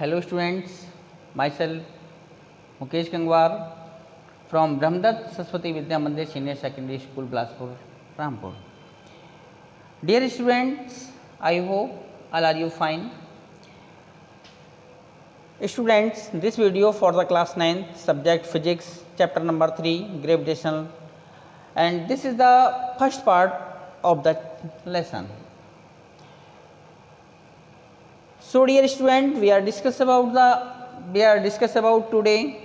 Hello students, myself Mukesh Gangwar from Brahmdatta Saraswati Vidya Mandir Senior Secondary School, Bilaspur, Rampur. Dear students, I hope all are you fine. Students, this video for the class 9th subject physics chapter number 3 gravitational, and this is the first part of the lesson. So dear student, we are discuss about today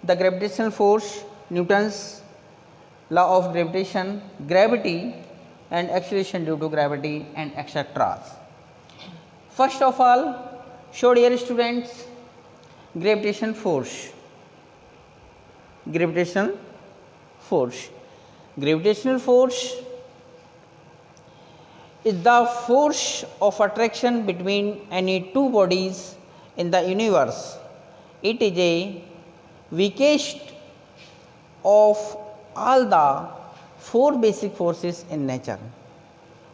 the gravitational force, Newton's law of gravitation, gravity and acceleration due to gravity and etc. First of all, so dear students, gravitational force. Gravitational force is the force of attraction between any two bodies in the universe. It is a weakest of all the four basic forces in nature.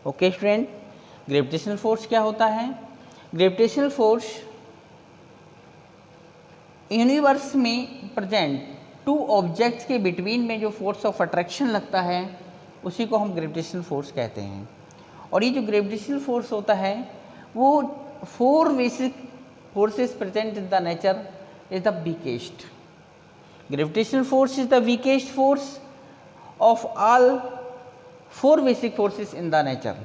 Okay student, gravitational force क्या होता है? Gravitational force universe में present two objects के between में जो force of attraction लगता है उसी को हम ग्रेविटेशनल फोर्स कहते हैं। और ये जो ग्रेविटेशनल फोर्स होता है वो four basic forces present in the nature is the weakest. Gravitational force is the weakest force of all four basic forces in the nature.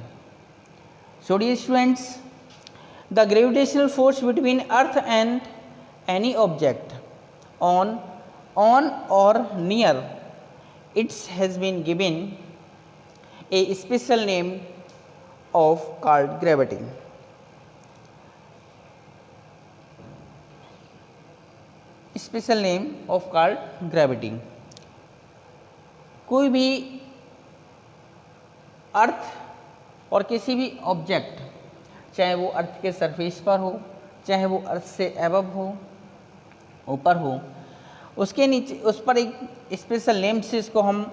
So dear students, the gravitational force between earth and any object on or near it has been given a special name of called gravity. Special name of called gravity. कोई भी अर्थ और किसी भी object, चाहे वो अर्थ के surface पर हो, चाहे वो अर्थ से एबव हो, ऊपर हो, उसके नीचे उस पर एक स्पेशल नेम से इसको हम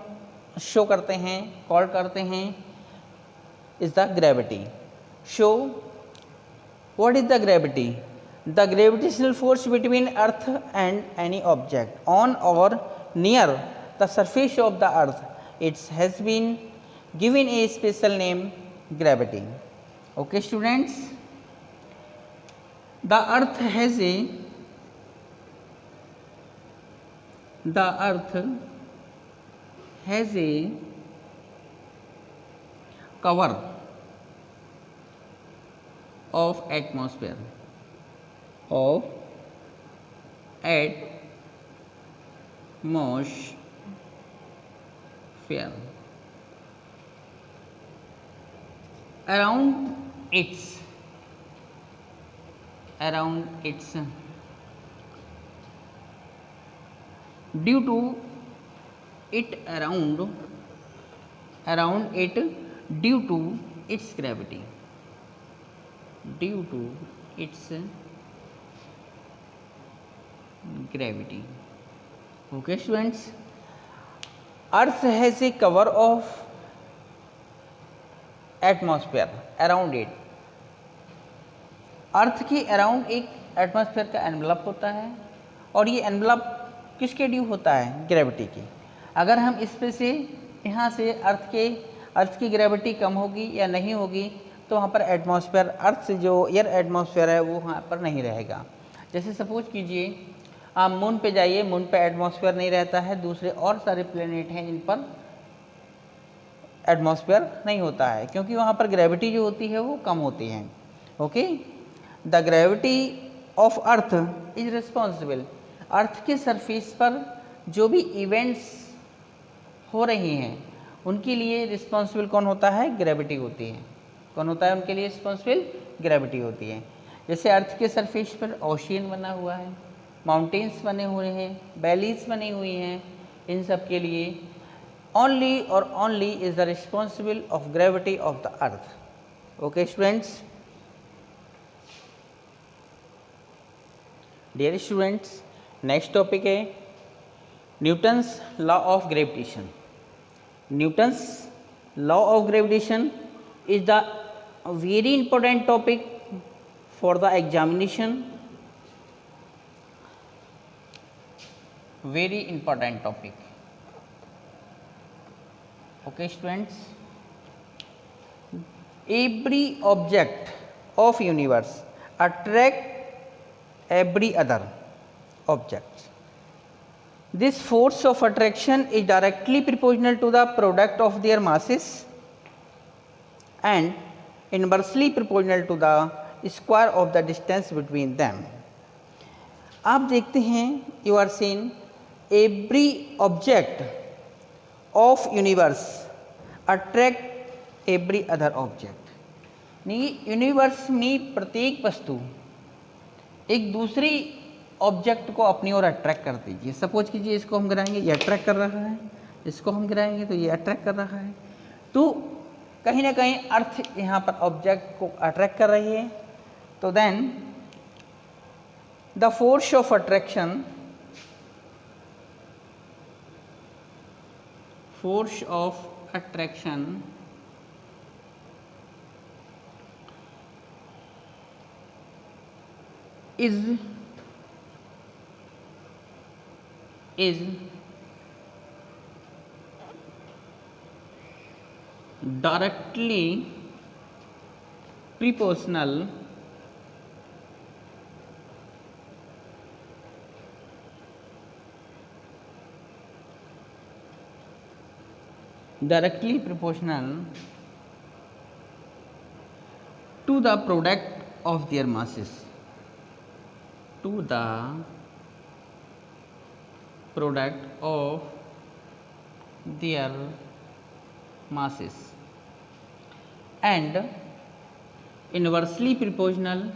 शो करते हैं, कॉल करते हैं, is the gravity. So what is the gravity? The gravitational force between earth and any object on or near the surface of the earth, it's has been given a special name gravity. Okay students, the earth has a cover of atmosphere around its due to it around it due to its gravity, Okay students, earth has a cover of atmosphere around it. अर्थ के around एक atmosphere का envelope होता है और ये envelope किसके due होता है? ग्रेविटी की। अगर हम इस पे से यहाँ से अर्थ की ग्रेविटी कम होगी या नहीं होगी तो वहाँ पर एटमॉस्फेयर, अर्थ से जो एयर एटमॉस्फेयर है वो वहाँ पर नहीं रहेगा। जैसे सपोज कीजिए आप मून पे जाइए, मून पे एटमॉस्फेयर नहीं रहता है, दूसरे और सारे प्लेनेट हैं जिन पर एटमॉस्फेयर नहीं होता है क्योंकि वहाँ पर ग्रेविटी जो होती है वो कम होती है। Okay, the gravity of earth is responsible. Earth के सरफेस पर जो भी इवेंट्स हो रही हैं उनके लिए रिस्पॉन्सिबल कौन होता है? ग्रेविटी होती है। कौन होता है उनके लिए रिस्पॉन्सिबल? ग्रेविटी होती है। जैसे अर्थ के सरफेस पर ओशियन बना हुआ है, माउंटेन्स बने हुए हैं, वैलीज बनी हुई हैं, इन सब के लिए only is the responsible of gravity of the earth. Okay students, dear students, next topic है Newton's law of gravitation. Newton's law of gravitation is the very important topic for the examination very important topic. Okay students, every object of universe attract every other object. This force of attraction is directly proportional to the product of their masses and inversely proportional to the square of the distance between them. आप देखते हैं, you are seen every object of universe attract every other object. नहीं, universe में प्रत्येक वस्तु एक दूसरी object को अपनी ओर अट्रैक्ट कर दीजिए। सपोज कीजिए इसको हम गिराएंगे, ये अट्रैक्ट कर रहा है, इसको हम गिराएंगे तो ये अट्रैक्ट कर रहा है। तो कहीं ना कहीं अर्थ यहाँ पर ऑब्जेक्ट को अट्रैक्ट कर रही है। तो then the force of attraction is directly proportional to the product of their masses, to the product of their masses and inversely proportional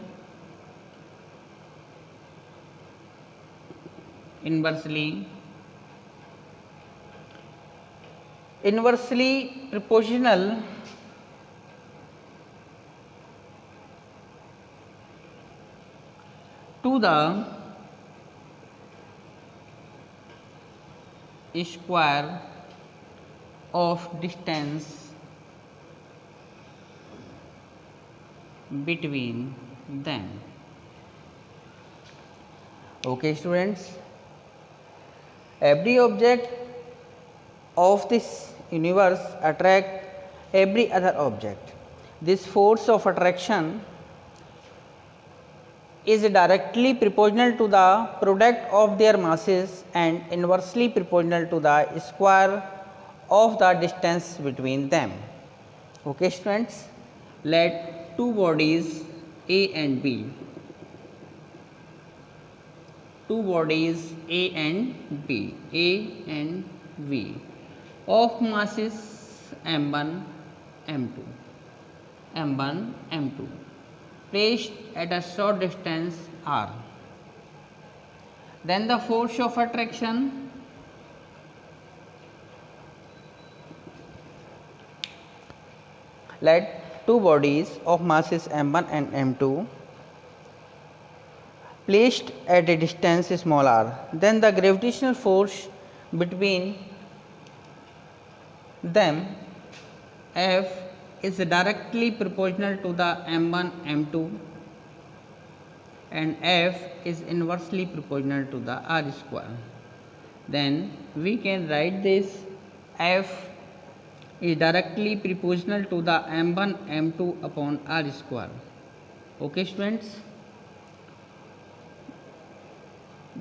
to the square of distance between them. Okay students, every object of this universe attract every other object. This force of attraction is directly proportional to the product of their masses and inversely proportional to the square of the distance between them. Okay students, let two bodies A and B, A and B of masses m1, m2 placed at a short distance r. Then the force of attraction let two bodies of masses m1 and m2 placed at a distance small r. Then the gravitational force between them F is directly proportional to the m1 m2 and F is inversely proportional to the r square. Then we can write this F is directly proportional to the m1 m2 upon r square. Okay students,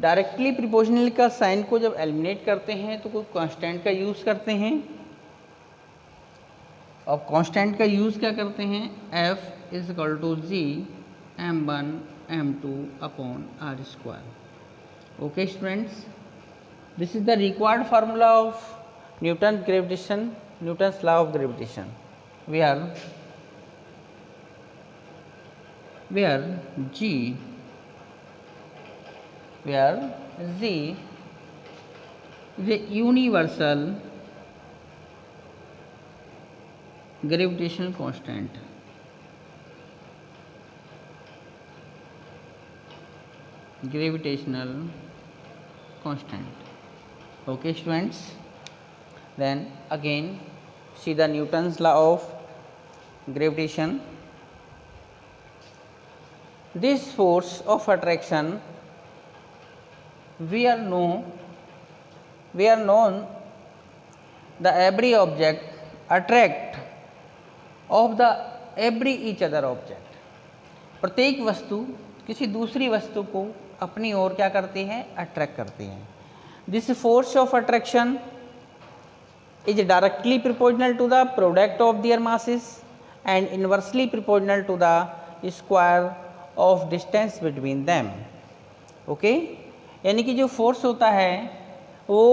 directly proportional का sign को जब eliminate करते हैं तो कोई constant का use करते हैं। अब कांस्टेंट का यूज़ क्या करते हैं, F is equal to G m1 m2 upon R square. Okay students, this is the required formula of Newton's law of gravitation where G is a universal gravitational constant. Okay students, then again see the Newton's law of gravitation. This force of attraction we all know we are known the every object attract of the every each other object. प्रत्येक वस्तु किसी दूसरी वस्तु को अपनी ओर क्या करते हैं, अट्रैक्ट करते हैं. This force of attraction is directly proportional to the product of their masses and inversely proportional to the square of distance between them. Okay यानी कि जो फोर्स होता है वो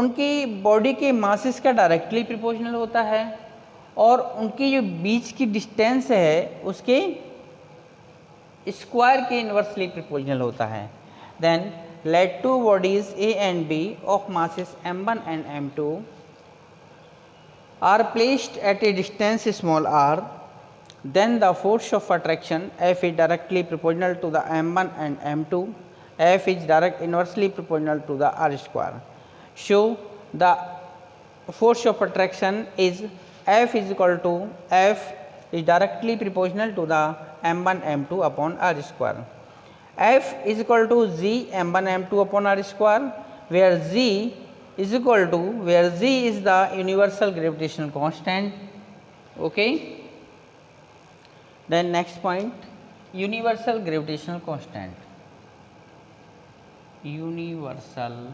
उनकी बॉडी के मासेस का डायरेक्टली प्रोपोर्शनल होता है और उनकी जो बीच की डिस्टेंस है उसके स्क्वायर के इन्वर्सली प्रोपोर्शनल होता है. Then let two bodies A and B of masses m1 and m2 are placed at a distance small r, then the force of attraction F is directly proportional to the m1 and m2. F is inversely proportional to the r square. So the force of attraction is F is equal to F is directly proportional to the m1 m2 upon r square. F is equal to z m1 m2 upon r square, where z is equal to, where z is the universal gravitational constant. Okay. Then next point, universal gravitational constant. Universal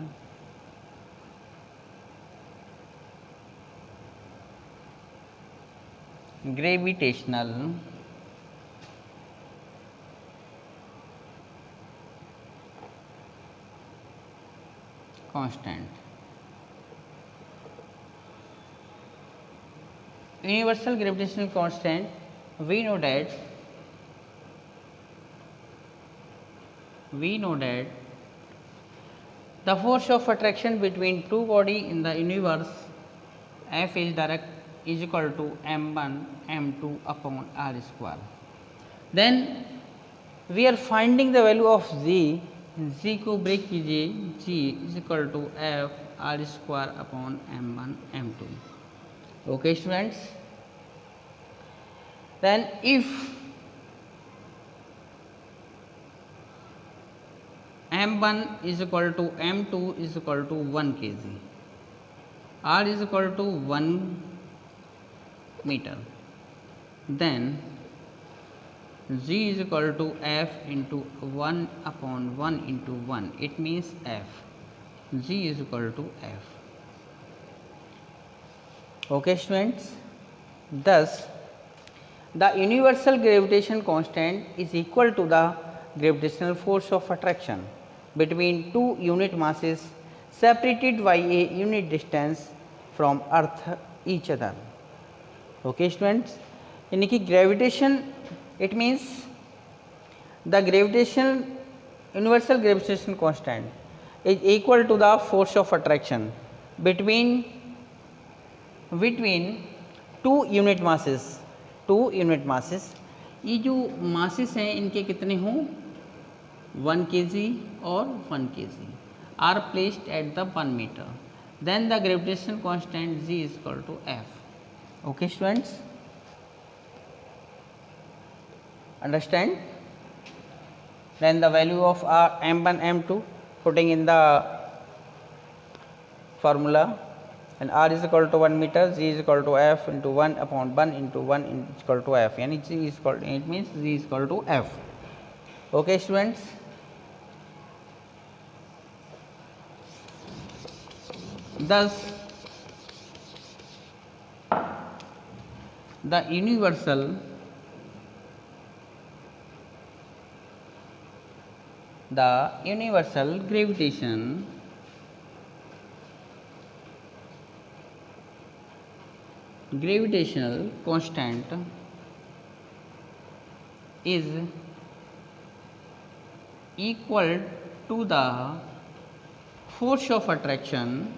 gravitational constant. Universal gravitational constant, we know that the force of attraction between two body in the universe F is equal to m1 m2 upon r square. Then we are finding the value of z. z को break कीजिए, g is equal to f r square upon m1 m2. Okay students. Then if m1 is equal to m2 is equal to 1 kg, r is equal to 1 meter, then g is equal to f into 1 upon 1 into 1. It means f. g is equal to f. Okay students. Thus the universal gravitation constant is equal to the gravitational force of attraction between two unit masses separated by a unit distance from earth each other. Okay students. यानी कि gravitation, it means the universal gravitation constant is equal to the force of attraction between two unit masses. ये जो masses हैं इनके कितने हों, 1 kg और 1 kg are placed at the 1 meter. Then the gravitation constant g is equal to f. Okay students, understand? Then the value of m1 m2 putting in the formula, and r is equal to 1 meter, g is equal to f into 1 upon 1 into 1 is equal to f. यानी g is equal to, it means g is equal to f. Okay students. Thus the universal gravitational constant is equal to the force of attraction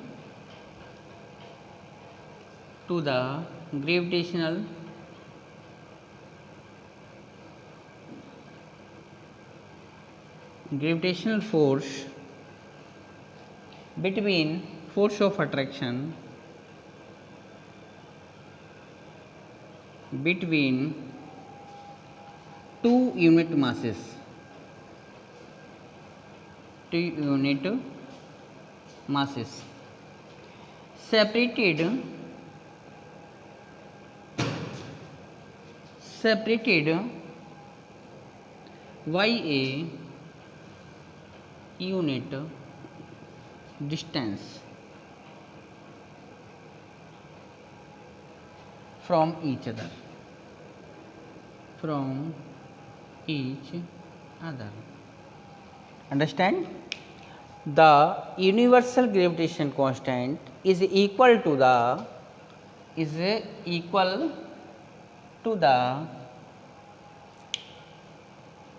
to the gravitational force between force of attraction between two unit masses. masses separated by a unit distance from each other. Understand? The universal gravitation constant is equal to the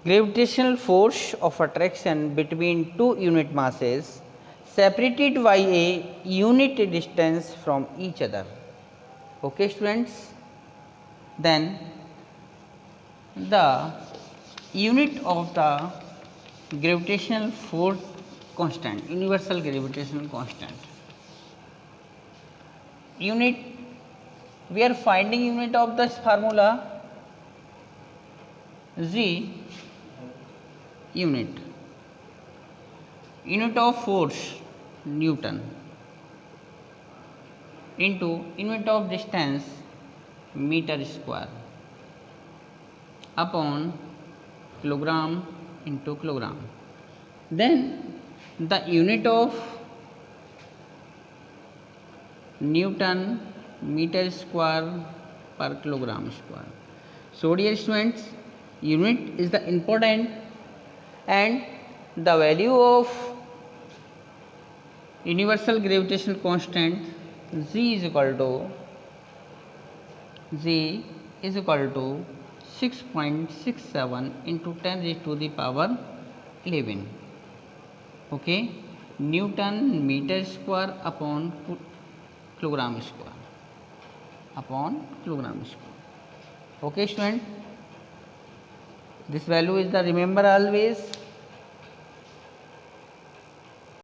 gravitational force of attraction between two unit masses separated by a unit distance from each other. Okay students, then the unit of the gravitational force constant, universal gravitational constant, unit, we are finding unit of this formula G unit of force Newton into unit of distance meter square upon kilogram into kilogram. Then the unit of Newton meter square per kilogram square. So dear students, unit is the important, and the value of universal gravitational constant G is equal to 6.67 into 10 raised to the power 11. Okay, Newton meter square upon kilogram square Okay student, this value is the remember always